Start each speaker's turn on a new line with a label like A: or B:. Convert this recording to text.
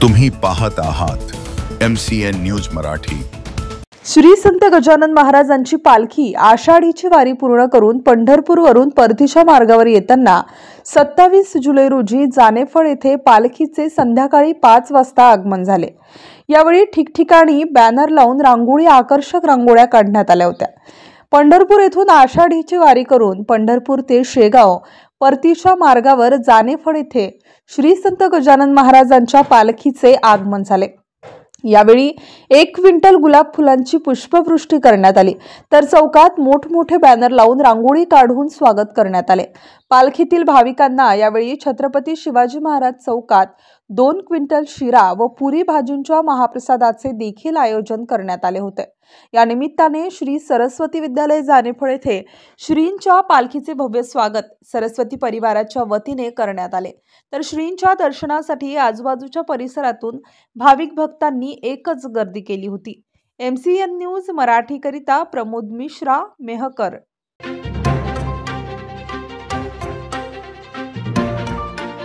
A: तुम्ही पाहत आहात MCN न्यूज मराठी।
B: श्री संत गजानन महाराजांची पालखी आषाढीची वारी पूर्ण करून पंढरपूरवरून परतीच्या मार्गावर येताना 27 जुलै रोजी जानेफळ येथे पालखीचे संध्याकाळी 5 वाजता आगमन झाले। यावेळी ठिकठिकाणी बॅनर लावून रांगोळी आकर्षक रांगोळ्या काढण्यात आल्या होत्या। पंढरपूर येथून आषाढीची वारी करून पंढरपूर ते शेगाव परतीच्या मार्गावर जानेफळ येथे श्री संत गजानन महाराजांच्या पालखीचे आगमन झाले। यावेळी 1 क्विंटल गुलाब फुलांची पुष्पवृष्टी करण्यात आली, तर चौकात मोठमोठे बॅनर लावून रांगोळी काढून स्वागत करण्यात आले। पालखीतील भाविकांना यावेळी छत्रपती शिवाजी महाराज चौकात 2 क्विंटल शिरा व पुरी भाजींच्या महाप्रसादाचे देखील आयोजन करण्यात आले होते। या निमित्ताने श्री सरस्वती विद्यालय जानेफळ येथे श्रींच्या पालखीचे भव्य स्वागत सरस्वती परिवाराच्या वतीने करण्यात आले। तर श्रींच्या दर्शनासाठी आजूबाजूच्या परिसरातून भाविक भक्तांनी एकच गर्दी केली होती। MCN न्यूज मराठी करिता प्रमोद मिश्रा, मेहकर।